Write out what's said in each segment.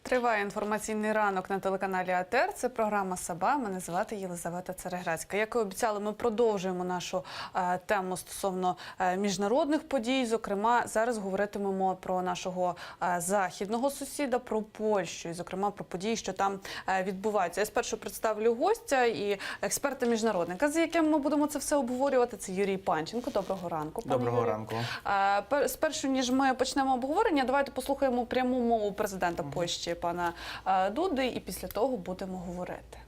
Триває інформаційний ранок на телеканалі АТR. Це програма «Саба». Мене звати Єлизавета Цереградська. Як і обіцяли, ми продовжуємо нашу тему стосовно міжнародних подій. Зокрема, зараз говоритимемо про нашого західного сусіда, про Польщу. І, зокрема, про події, що там відбуваються. Я спершу представлю гостя і експерта-міжнародника, з яким ми будемо це все обговорювати. Це Юрій Панченко. Доброго ранку, пане Доброго Юрію. ранку. Спершу, ніж ми почнемо обговорення, давайте послухаємо пряму мову президента Польщі, пана Дуди, і після того будемо говорити.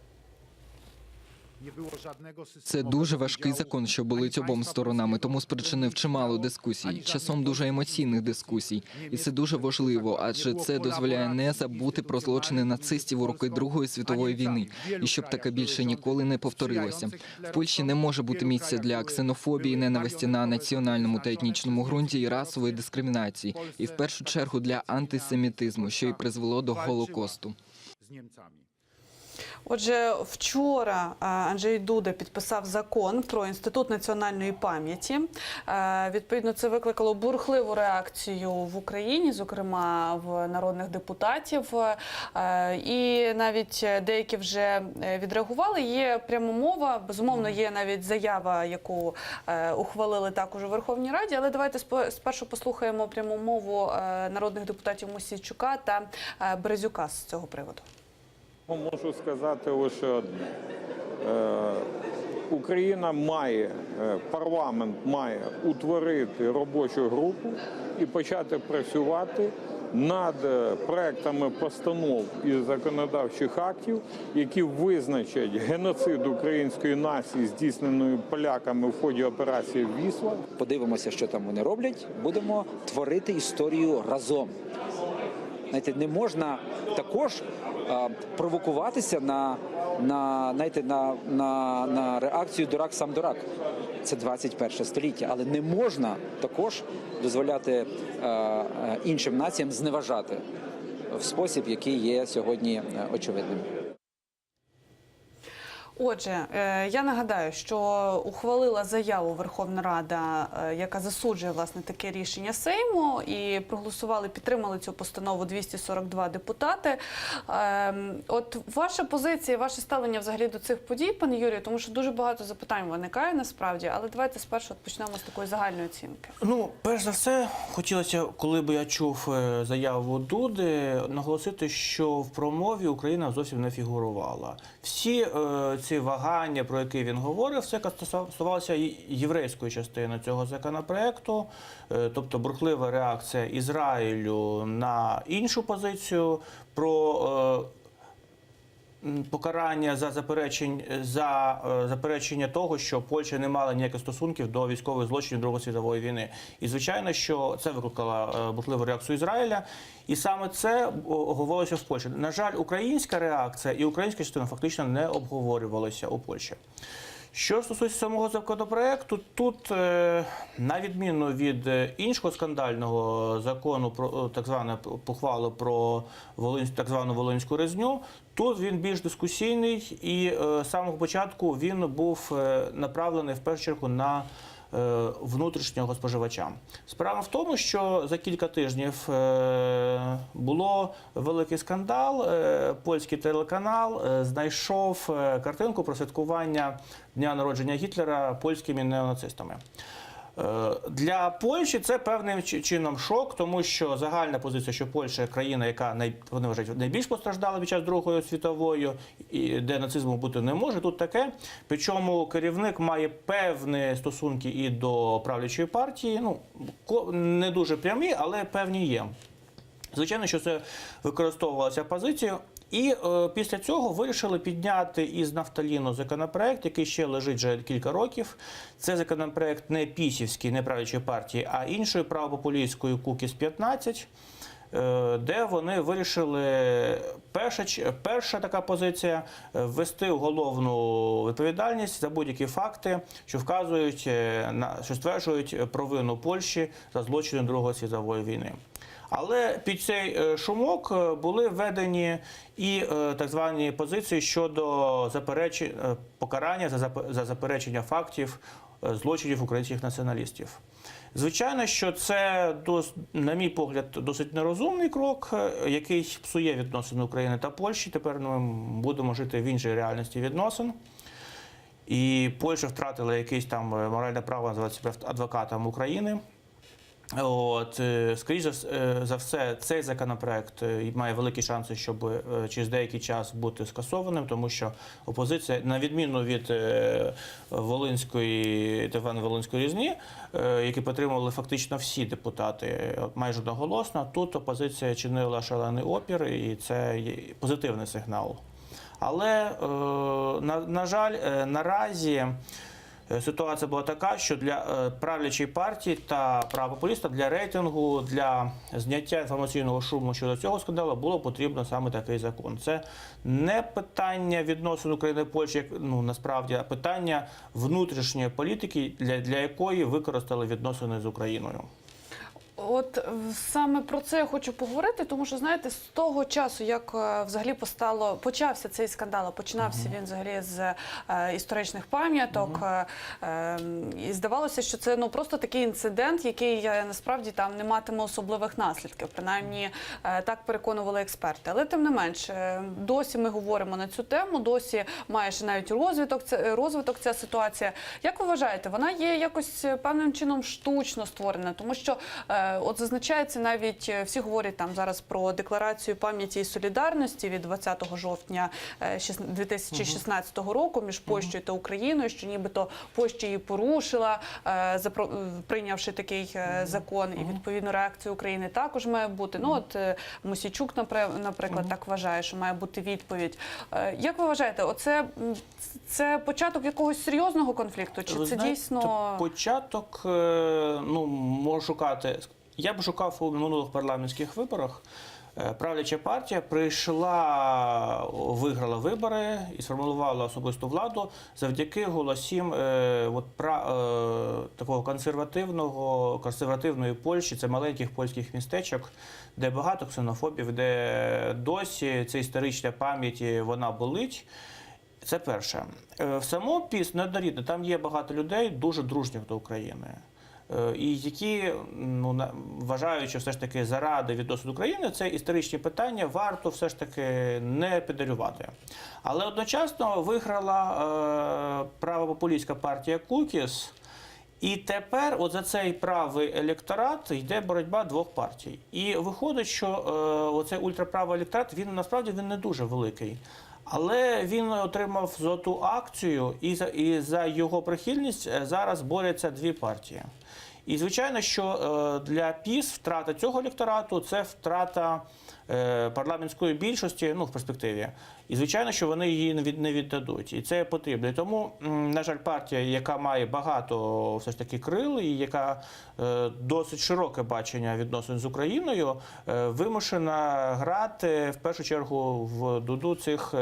Це дуже важкий закон, що болить обом сторонами, тому спричинив чимало дискусій, часом дуже емоційних дискусій. І це дуже важливо, адже це дозволяє не забути про злочини нацистів у роки Другої світової війни, і щоб таке більше ніколи не повторилося. В Польщі не може бути місця для ксенофобії, ненависті на національному та етнічному ґрунті і расової дискримінації, і в першу чергу для антисемітизму, що й призвело до Голокосту. Отже, вчора Анджей Дуда підписав закон про Інститут національної пам'яті. Відповідно, це викликало бурхливу реакцію в Україні, зокрема в народних депутатів. І навіть деякі вже відреагували. Є пряма мова, безумовно, є навіть заява, яку ухвалили також у Верховній Раді. Але давайте спершу послухаємо пряму мову народних депутатів Мосійчука та Березюка з цього приводу. Можу сказати лише одне. Україна має, парламент має утворити робочу групу і почати працювати над проектами постанов і законодавчих актів, які визначать геноцид української нації, здійсненої поляками в ході операції «Вісла». Подивимося, що там вони роблять, будемо творити історію разом. Знаєте, не можна також провокуватися на реакцію «дурак сам дурак». Це 21 століття, але не можна також дозволяти іншим націям зневажати в спосіб, який є сьогодні очевидним. Отже, я нагадаю, що ухвалила заяву Верховна Рада, яка засуджує, власне, таке рішення Сейму, і проголосували, підтримали цю постанову 242 депутати. От ваша позиція, ваше ставлення взагалі до цих подій, пане Юрію, тому що дуже багато запитань виникає насправді, але давайте спершу почнемо з такої загальної оцінки. Ну, перш за все, хотілося, коли б я чув заяву Дуди, наголосити, що в промові Україна зовсім не фігурувала. Всі ці вагання, про які він говорив, це стосувалося єврейської частини цього законопроекту, тобто бурхлива реакція Ізраїлю на іншу позицію, про покарання за заперечення того, що Польща не мала ніяких стосунків до військових злочинів Другої світової війни. І, звичайно, що це викликало бурхливу реакцію Ізраїля. І саме це говорилося в Польщі. На жаль, українська реакція і українська частина фактично не обговорювалися у Польщі. Що стосується самого законопроекту, тут, на відміну від іншого скандального закону, про так звану ухвалу про так звану Волинську резню, тут він більш дискусійний і з самого початку він був направлений в першу чергу на внутрішнього споживача. Справа в тому, що за кілька тижнів було великий скандал. Польський телеканал знайшов картинку про святкування дня народження Гітлера польськими неонацистами. Для Польщі це певним чином шок, тому що загальна позиція, що Польща – країна, яка, вони вважають, найбільш постраждала під час Другої світової, де нацизму бути не може, тут таке. Причому керівник має певні стосунки і до правлячої партії, ну, не дуже прямі, але певні є. Звичайно, що це використовувалося позицією. І після цього вирішили підняти із нафталіну законопроект, який ще лежить вже кілька років. Це законопроект не пісівський, не правлячої партії, а іншої правопопулістської КУКІС-15, де вони вирішили, перша така позиція, ввести уголовну відповідальність за будь-які факти, що вказують, що стверджують провину Польщі за злочини Другої світової війни. Але під цей шумок були введені і так звані позиції щодо покарання за заперечення фактів злочинів українських націоналістів. Звичайно, що це, на мій погляд, досить нерозумний крок, який псує відносини України та Польщі. Тепер ми будемо жити в іншій реальності відносин. І Польща втратила якесь там моральне право називати себе адвокатом України. Скоріше за все, цей законопроект має великі шанси, щоб через деякий час бути скасованим, тому що опозиція, на відміну від Волинської різні, які підтримували фактично всі депутати майже одноголосно, тут опозиція чинила шалений опір, і це є позитивний сигнал. Але, на жаль, наразі ситуація була така, що для правлячої партії та правопопулістів для рейтингу, для зняття інформаційного шуму щодо цього скандалу було потрібно саме такий закон. Це не питання відносин України і Польщі, насправді, а питання внутрішньої політики, для якої використали відносини з Україною. От саме про це я хочу поговорити, тому що, знаєте, з того часу, як взагалі почався цей скандал, починався він взагалі з історичних пам'яток, і здавалося, що це просто такий інцидент, який насправді там не матиме особливих наслідків, принаймні так переконували експерти. Але тим не менш, досі ми говоримо на цю тему, досі має ще навіть розвиток ця ситуація. Як ви вважаєте, вона є якось певним чином штучно створена, тому що от зазначається навіть, всі говорять там зараз про декларацію пам'яті і солідарності від 20 жовтня 2016 року між Польщею та Україною, що нібито Польща її порушила, прийнявши такий закон, і відповідно реакція України також має бути. Мосійчук, наприклад, так вважає, що має бути відповідь. Як ви вважаєте, це початок якогось серйозного конфлікту? Чи це дійсно... Початок, можу шукати... Я б шукав у минулих парламентських виборах. Правляча партія виграла вибори і сформувала особисту владу завдяки голосам такого консервативної Польщі, це маленьких польських містечок, де багато ксенофобів, де досі ця історична пам'ять, вона болить. Це перше. В самому ПіС неоднорідно, там є багато людей, дуже дружніх до України. І які, вважають, що все ж таки заради відносин України, це історичні питання варто все ж таки не педалювати. Але одночасно виграла правопопулістська партія Кукіс, і тепер за цей правий електорат йде боротьба двох партій. І виходить, що оцей ультраправий електорат, він насправді не дуже великий. Але він отримав золоту акцію, і за його прихильність зараз борються дві партії. І, звичайно, що для ПіС втрата цього електорату – це втрата парламентської більшості в перспективі. І, звичайно, що вони її не віддадуть. І це потрібно. І тому, на жаль, партія, яка має багато все ж таки крил і яка досить широке бачення відносин з Україною, вимушена грати, в першу чергу, в дуду цих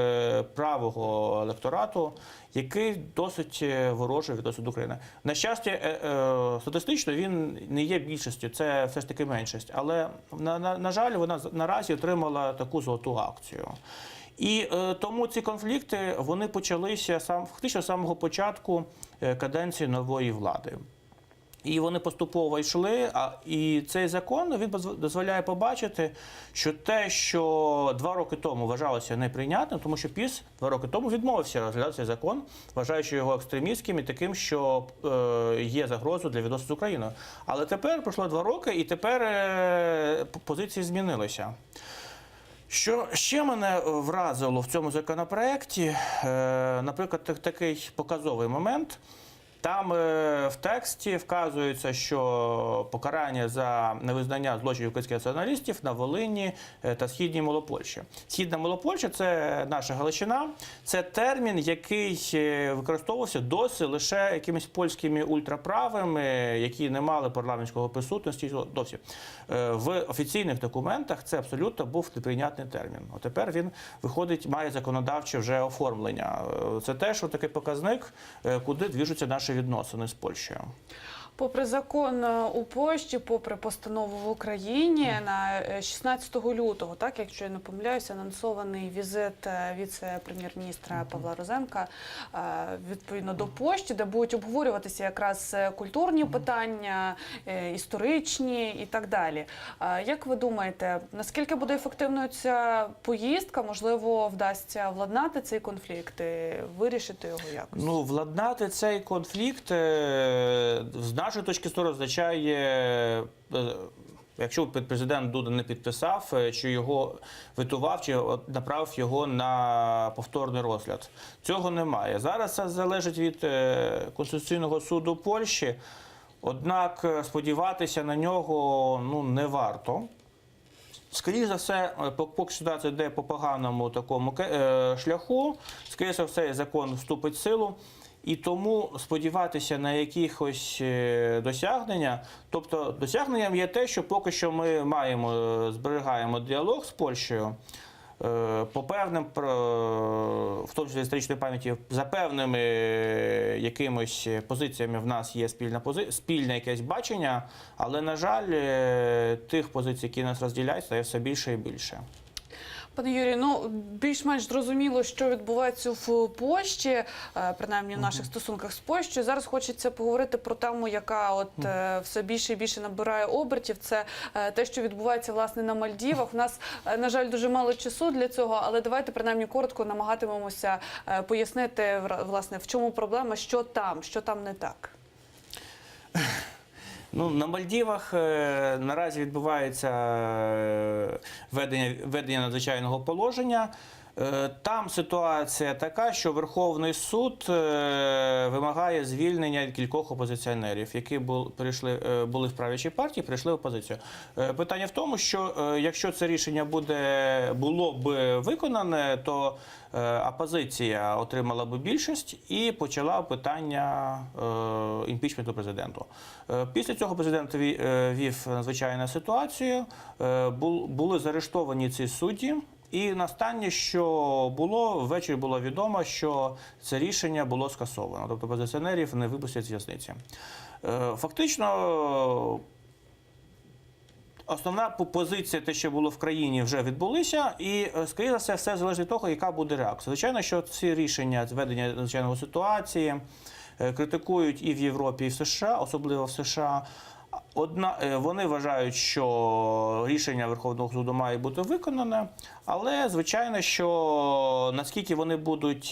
правого електорату, який досить ворожий відносно до України. На щастя, статистично він не є більшістю, це все ж таки меншість. Але, на жаль, вона наразі отримала таку золоту акцію. І тому ці конфлікти, вони почалися фактично з самого початку каденції нової влади. І вони поступово йшли, і цей закон, він дозволяє побачити, що те, що 2 роки тому вважалося неприйнятним, тому що ПіС 2 роки тому відмовився розглядати цей закон, вважаючи його екстремістським і таким, що є загрозою для відносин з Україною. Але тепер пройшло 2 роки, і тепер позиції змінилися. Що ще мене вразило в цьому законопроекті, наприклад, такий показовий момент. Там в тексті вказується, що покарання за невизнання злочинів українських націоналістів на Волині та Східній Малопольщі. Східна Малопольща – це наша Галичина, це термін, який використовувався досі лише якимись польськими ультраправими, які не мали парламентської присутності. Досі. В офіційних документах це абсолютно був неприйнятний термін. От тепер він виходить, має законодавче вже оформлення. Це теж такий показник, куди движуться наші відносини з Польщею. Попри закон у Польщі, попри постанову в Україні, на 16 лютого, так, якщо я не помиляюся, анонсований візит віце-прем'єр-міністра Павла Розенка відповідно до Польщі, де будуть обговорюватися якраз культурні питання, історичні і так далі. Як ви думаєте, наскільки буде ефективною ця поїздка? Можливо, вдасться владнати цей конфлікт і вирішити його якось? Ну, владнати цей конфлікт з нашої точки зору означає, якщо президент Дуда не підписав, чи його ветував, чи направив його на повторний розгляд. Цього немає. Зараз це залежить від Конституційного суду Польщі, однак сподіватися на нього не варто. Скоріше за все, поки ситуація йде по поганому такому шляху, скоріше за все, закон вступить в силу. І тому сподіватися на якихось досягнення, тобто досягненням є те, що поки що ми зберігаємо діалог з Польщею, по певним, в тому числі історичної пам'яті, за певними якимось позиціями в нас є спільне якесь бачення, але, на жаль, тих позицій, які нас розділяють, стає все більше і більше. Пане Юрію, більш-менш зрозуміло, що відбувається в Польщі, принаймні в наших стосунках з Польщею. Зараз хочеться поговорити про тему, яка все більше і більше набирає обертів. Це те, що відбувається, власне, на Мальдівах. У нас, на жаль, дуже мало часу для цього, але давайте, принаймні, коротко намагатимемося пояснити, власне, в чому проблема, що там не так. На Мальдівах наразі відбувається введення надзвичайного положення. Там ситуація така, що Верховний суд вимагає звільнення кількох опозиціонерів, які були в правлячій партії, перейшли в опозицію. Питання в тому, що якщо це рішення було б виконане, то опозиція отримала б більшість і почала питання імпічменту президенту. Після цього президент вів надзвичайну ситуацію, були заарештовані ці судді. І останнє, що було, ввечері було відомо, що це рішення було скасовано. Тобто опозиціонерів не випустять з в'язниці. Фактично, основна позиція, те, що було в країні, вже відбулися. І, скоріше за все залежить від того, яка буде реакція. Звичайно, що ці рішення введення надзвичайної ситуації критикують і в Європі, і в США, особливо в США. Вони вважають, що рішення Верховного суду має бути виконане, але, звичайно, що наскільки вони будуть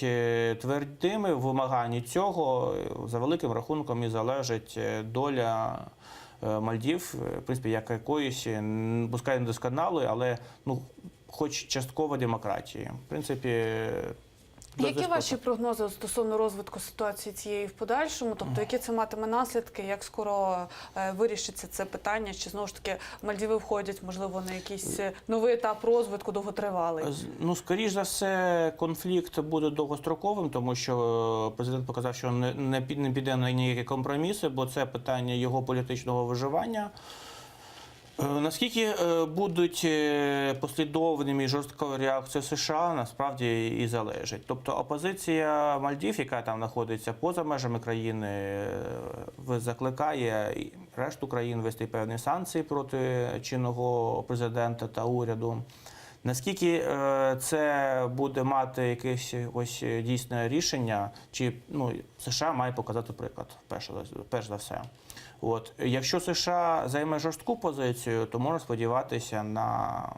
твердими в вимаганні цього, за великим рахунком і залежить доля Мальдів, в принципі, як якоїсь, пускай не досконалої, але хоч частково демократії. В принципі, які ваші прогнози стосовно розвитку ситуації цієї в подальшому? Тобто, які це матиме наслідки, як скоро вирішиться це питання? Чи, знову ж таки, Мальдіви входять, можливо, на якийсь новий етап розвитку, довготривалий? Скоріш за все, конфлікт буде довгостроковим, тому що президент показав, що не піде на ніякі компроміси, бо це питання його політичного виживання. Наскільки будуть послідовними і жорсткою реакцією США, насправді і залежить. Тобто опозиція Мальдів, яка там знаходиться поза межами країни, закликає решту країн ввести певні санкції проти чинного президента та уряду. Наскільки це буде мати якесь дійсне рішення, чи США має показати приклад, перш за все. Якщо США займе жорстку позицію, то можна сподіватися на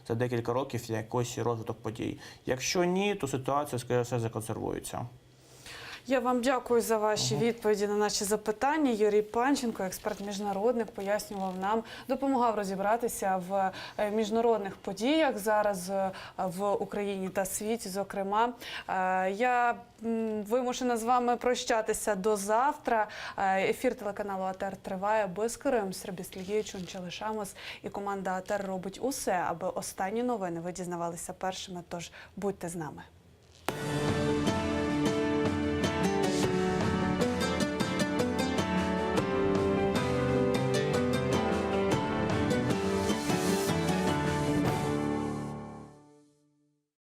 за декілька років якийсь розвиток подій. Якщо ні, то ситуація, скоріше все, законсервується. Я вам дякую за ваші відповіді на наші запитання. Юрій Панченко, експерт-міжнародник, пояснював нам, допомагав розібратися в міжнародних подіях зараз в Україні та світі, зокрема. Я вимушена з вами прощатися до завтра. Ефір телеканалу АТR триває. Безкоримсь, Сергій Чунчалишамос і команда АТR робить усе, аби останні новини ви дізнавалися першими, тож будьте з нами.